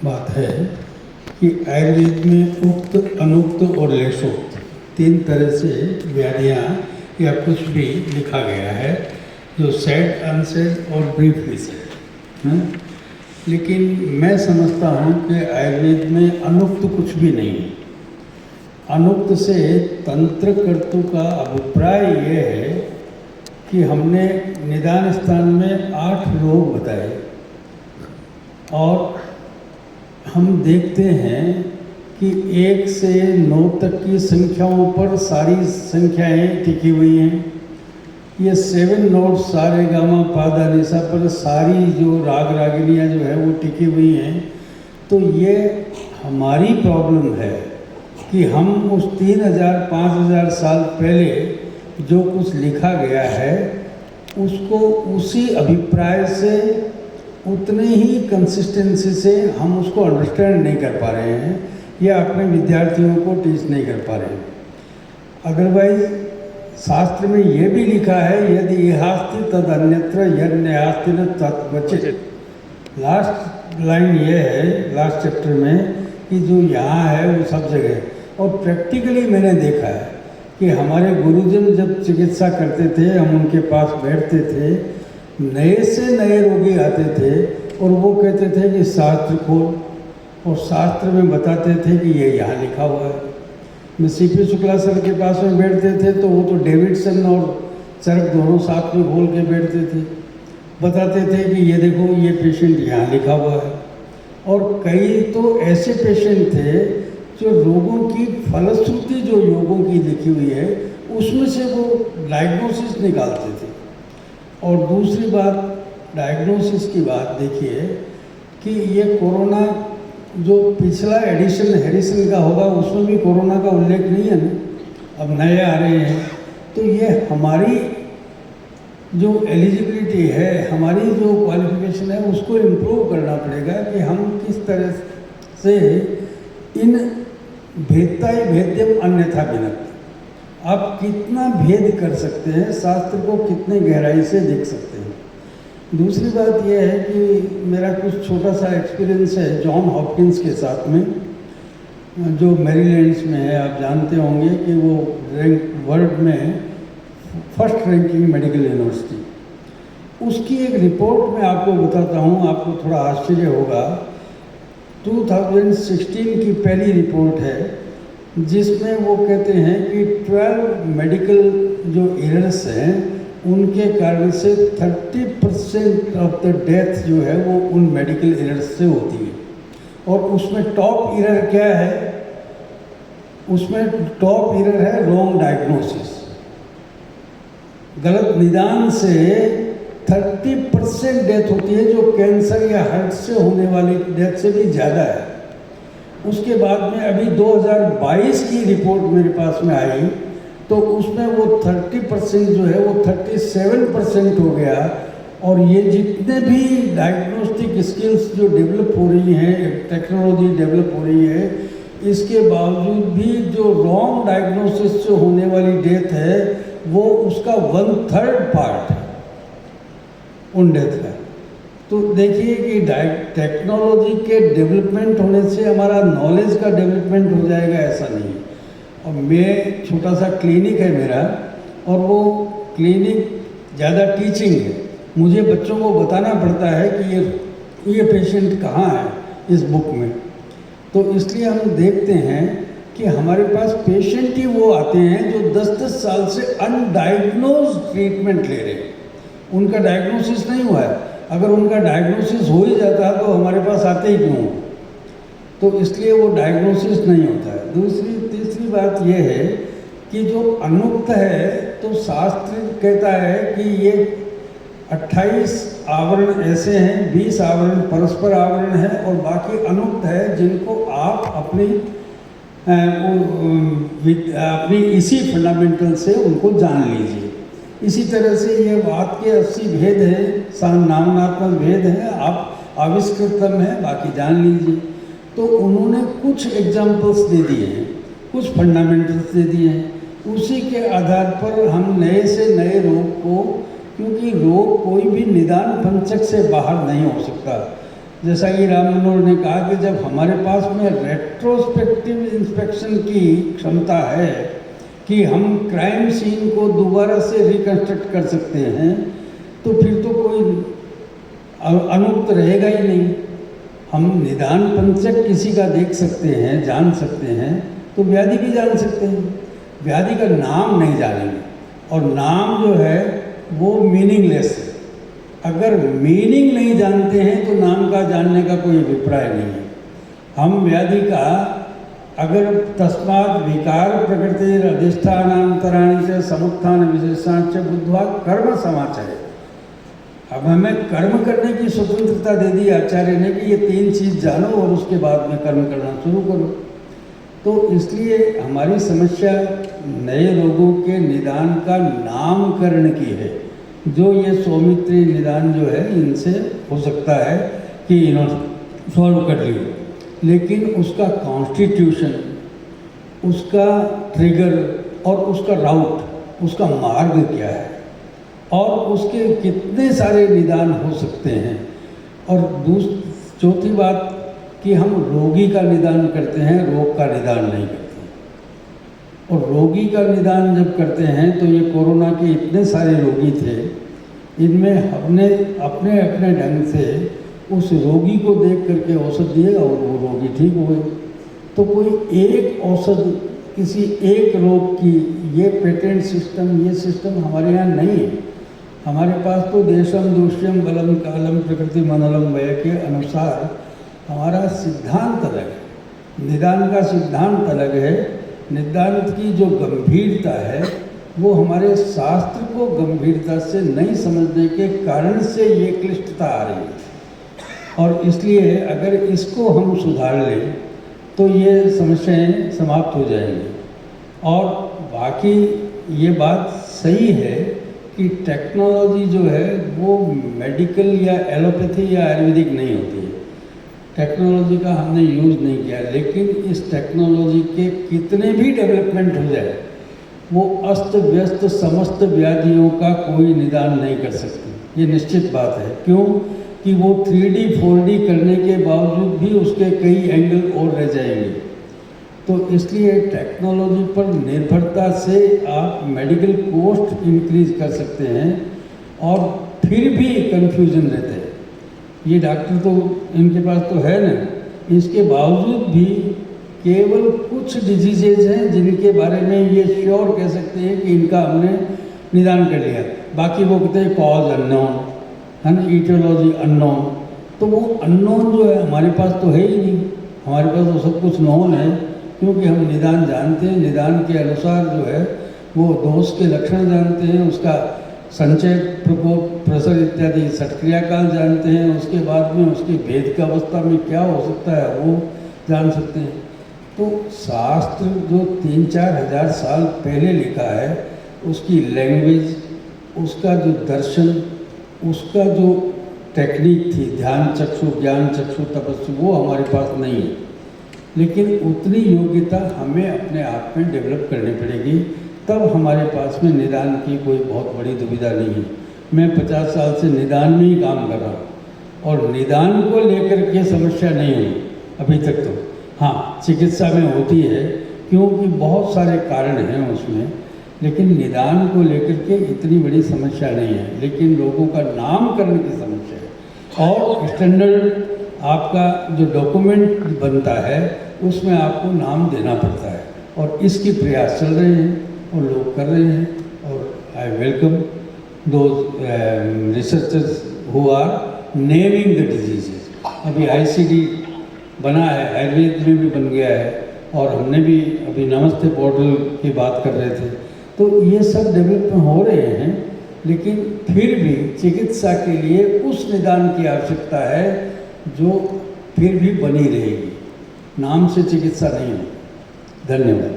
बात है कि आयुर्वेद में उक्त, अनुक्त और लेशोक्त 3 तरह से व्याधियाँ या कुछ भी लिखा गया है, जो सेड, अनसेड और ब्रीफली सेड है। लेकिन मैं समझता हूँ कि आयुर्वेद में अनुक्त कुछ भी नहीं है। अनुक्त से तंत्रकर्तु का अभिप्राय ये है कि हमने निदान स्थान में 8 रोग बताए और हम देखते हैं कि 1 से 9 तक की संख्याओं पर सारी संख्याएं टिकी हुई हैं। ये 7 नोट्स सारे गामा पादा निशा पर सारी जो राग रागिनियाँ जो है वो टिकी हुई हैं। तो ये हमारी प्रॉब्लम है कि हम उस 3000-5000 साल पहले जो कुछ लिखा गया है उसको उसी अभिप्राय से, उतने ही कंसिस्टेंसी से हम उसको अंडरस्टैंड नहीं कर पा रहे हैं या अपने विद्यार्थियों को टीच नहीं कर पा रहे हैं। अदरवाइज शास्त्र में ये भी लिखा है, यदि इहास्ति तद अन्यत्र यद न्यास्ति न तत्वचित। लास्ट लाइन ये है लास्ट चैप्टर में कि जो यहाँ है वो सब जगह। और प्रैक्टिकली मैंने देखा है कि हमारे गुरुजन जब चिकित्सा करते थे, हम उनके पास बैठते थे, नए से नए रोगी आते थे और वो कहते थे कि शास्त्र खोल, और शास्त्र में बताते थे कि ये यहाँ लिखा हुआ है। मैं सीपी शुक्ला सर के पास में बैठते थे तो वो तो डेविडसन और चरक दोनों साथ में खोल के बैठते थे, बताते थे कि ये देखो ये पेशेंट यहाँ लिखा हुआ है। और कई तो ऐसे पेशेंट थे जो रोगों की फलश्रुति जो योगों की लिखी हुई है उसमें से वो डायग्नोसिस निकालते थे। और दूसरी बात, डायग्नोसिस की बात देखिए कि ये कोरोना जो पिछला एडिशन हैरिसन का होगा उसमें भी कोरोना का उल्लेख नहीं है ना, अब नए आ रहे हैं। तो ये हमारी जो एलिजिबिलिटी है, हमारी जो क्वालिफिकेशन है उसको इम्प्रूव करना पड़ेगा कि हम किस तरह से इन भेदताय भेद्यम अन्यथा भिन्नता, आप कितना भेद कर सकते हैं, शास्त्र को कितने गहराई से देख सकते हैं। दूसरी बात यह है कि मेरा कुछ छोटा सा एक्सपीरियंस है जॉन हॉपकिंस के साथ में, जो मैरीलैंड्स में है। आप जानते होंगे कि वो वर्ल्ड में फर्स्ट रैंकिंग मेडिकल यूनिवर्सिटी। उसकी एक रिपोर्ट मैं आपको बताता हूँ, आपको थोड़ा आश्चर्य होगा। 2016 की पहली रिपोर्ट है जिसमें वो कहते हैं कि 12 मेडिकल जो एरर्स हैं उनके कारण से 30% ऑफ द डेथ जो है वो उन मेडिकल एरर्स से होती है। और उसमें टॉप एरर क्या है? उसमें टॉप एरर है रॉन्ग डायग्नोसिस। गलत निदान से 30% डेथ होती है, जो कैंसर या हार्ट से होने वाली डेथ से भी ज़्यादा है। उसके बाद में अभी 2022 की रिपोर्ट मेरे पास में आई तो उसमें वो 30% जो है वो 37% हो गया। और ये जितने भी डायग्नोस्टिक स्किल्स जो डेवलप हो रही हैं, टेक्नोलॉजी डेवलप हो रही है, इसके बावजूद भी जो रॉन्ग डायग्नोसिस से होने वाली डेथ है वो उसका 1/3 पार्ट है उन डेथ का। तो देखिए कि टेक्नोलॉजी के डेवलपमेंट होने से हमारा नॉलेज का डेवलपमेंट हो जाएगा, ऐसा नहीं है। और मैं छोटा सा क्लिनिक है मेरा, और वो क्लिनिक ज़्यादा टीचिंग है। मुझे बच्चों को बताना पड़ता है कि ये पेशेंट कहाँ है इस बुक में। तो इसलिए हम देखते हैं कि हमारे पास पेशेंट ही वो आते हैं जो 10-10 साल से अनडायग्नोज ट्रीटमेंट ले रहे हैं, उनका डायग्नोसिस नहीं हुआ है। अगर उनका डायग्नोसिस हो ही जाता तो हमारे पास आते ही क्यों? तो इसलिए वो डायग्नोसिस नहीं होता है। तीसरी बात यह है कि जो अनुक्त है तो शास्त्र कहता है कि ये 28 आवरण ऐसे हैं, 20 आवरण परस्पर आवरण है और बाकी अनुक्त है जिनको आप अपनी इसी फंडामेंटल से उनको जान लीजिए। इसी तरह से ये बात के 80 भेद हैं, नामनात्मक भेद हैं, आप आविष्कृतम है, बाकी जान लीजिए। तो उन्होंने कुछ एग्जाम्पल्स दे दिए हैं, कुछ फंडामेंटल्स दे दिए हैं। उसी के आधार पर हम नए से नए रोग को, क्योंकि रोग कोई भी निदान पंचक से बाहर नहीं हो सकता। जैसा कि राम मनोहर ने कहा कि जब हमारे पास में रेट्रोस्पेक्टिव इंस्पेक्शन की क्षमता है कि हम क्राइम सीन को दोबारा से रिकंस्ट्रक्ट कर सकते हैं, तो फिर तो कोई अनुक्त रहेगा ही नहीं। हम निदान पंचक किसी का देख सकते हैं, जान सकते हैं, तो व्याधि भी जान सकते हैं। व्याधि का नाम नहीं जानेंगे, और नाम जो है वो मीनिंगलेस है। अगर मीनिंग नहीं जानते हैं तो नाम का जानने का कोई अभिप्राय नहीं है। हम व्याधि का अगर तस्मात् विकार प्रकृति अधिष्ठानांतराणि च समुत्थान विशेषांच बुद्ध्वा कर्म समाचरे। अब हमें कर्म करने की स्वतंत्रता दे दी आचार्य ने कि ये 3 चीज़ जानो और उसके बाद में कर्म करना शुरू करो। तो इसलिए हमारी समस्या नए रोगों के निदान का नामकरण की है। जो ये सौमित्री निदान जो है, इनसे हो सकता है कि इन्होंने सॉल्व कर लिया, लेकिन उसका कॉन्स्टिट्यूशन, उसका ट्रिगर और उसका राउट, उसका मार्ग क्या है, और उसके कितने सारे निदान हो सकते हैं। और चौथी बात कि हम रोगी का निदान करते हैं, रोग का निदान नहीं करते। और रोगी का निदान जब करते हैं तो ये कोरोना के इतने सारे रोगी थे, इनमें हमने अपने अपने ढंग से उस रोगी को देख करके औषध दिए और वो रोगी ठीक हो गए। तो कोई एक औषध किसी एक रोग की, ये पेटेंट सिस्टम, ये सिस्टम हमारे यहाँ नहीं है। हमारे पास तो देशम दूष्यम बलम कालम प्रकृति मनोलम वय के अनुसार हमारा सिद्धांत अलग है, निदान का सिद्धांत अलग है। निदान की जो गंभीरता है वो हमारे शास्त्र को गंभीरता से नहीं समझने के कारण से ये क्लिष्टता आ रही है। और इसलिए अगर इसको हम सुधार लें तो ये समस्याएं समाप्त हो जाएंगी। और बाकी ये बात सही है कि टेक्नोलॉजी जो है वो मेडिकल या एलोपैथी या आयुर्वेदिक नहीं होती है। टेक्नोलॉजी का हमने यूज़ नहीं किया, लेकिन इस टेक्नोलॉजी के कितने भी डेवलपमेंट हो जाए वो अस्त व्यस्त समस्त व्याधियों का कोई निदान नहीं कर सकती, ये निश्चित बात है। क्यों कि वो 3D 4D करने के बावजूद भी उसके कई एंगल और रह जाएंगे। तो इसलिए टेक्नोलॉजी पर निर्भरता से आप मेडिकल कॉस्ट इंक्रीज कर सकते हैं और फिर भी कंफ्यूजन रहते हैं। ये डॉक्टर तो इनके पास तो है ना, इसके बावजूद भी केवल कुछ डिजीजेज हैं जिनके बारे में ये श्योर कह सकते हैं कि इनका हमने निदान कर लिया। बाकी वो कहते हैं कॉज अननोन है ना, ईटियोलॉजी अननोन। तो वो अननोन जो है हमारे पास तो है ही नहीं, हमारे पास तो सब कुछ नोन है, क्योंकि हम निदान जानते हैं। निदान के अनुसार जो है वो दोष के लक्षण जानते हैं, उसका संचय, प्रकोप, प्रसर इत्यादि सटक्रिया काल जानते हैं। उसके बाद में उसकी भेद की अवस्था में क्या हो सकता है वो जान सकते हैं। तो शास्त्र जो 3-4 हज़ार साल पहले लिखा है, उसकी लैंग्वेज, उसका जो दर्शन, उसका जो टेक्निक थी, ध्यान चक्षु, ज्ञान चक्षु, तपस्वी, वो हमारे पास नहीं है। लेकिन उतनी योग्यता हमें अपने आप में डेवलप करनी पड़ेगी, तब हमारे पास में निदान की कोई बहुत बड़ी दुविधा नहीं है। मैं 50 साल से निदान में ही काम कर रहा हूँ और निदान को लेकर के समस्या नहीं हुई अभी तक। तो हाँ, चिकित्सा में होती है क्योंकि बहुत सारे कारण हैं उसमें, लेकिन निदान को लेकर के इतनी बड़ी समस्या नहीं है। लेकिन लोगों का नामकरण की समस्या है। और स्टैंडर्ड आपका जो डॉक्यूमेंट बनता है उसमें आपको नाम देना पड़ता है, और इसकी प्रयास चल रहे हैं और लोग कर रहे हैं। और I welcome those researchers who are naming the diseases. अभी ICD बना है, आयुर्वेद में भी बन गया है, और हमने भी अभी नमस्ते पोर्टल की बात कर रहे थे। तो ये सब डेवलपमेंट हो रहे हैं, लेकिन फिर भी चिकित्सा के लिए उस निदान की आवश्यकता है जो फिर भी बनी रहेगी। नाम से चिकित्सा नहीं है। धन्यवाद।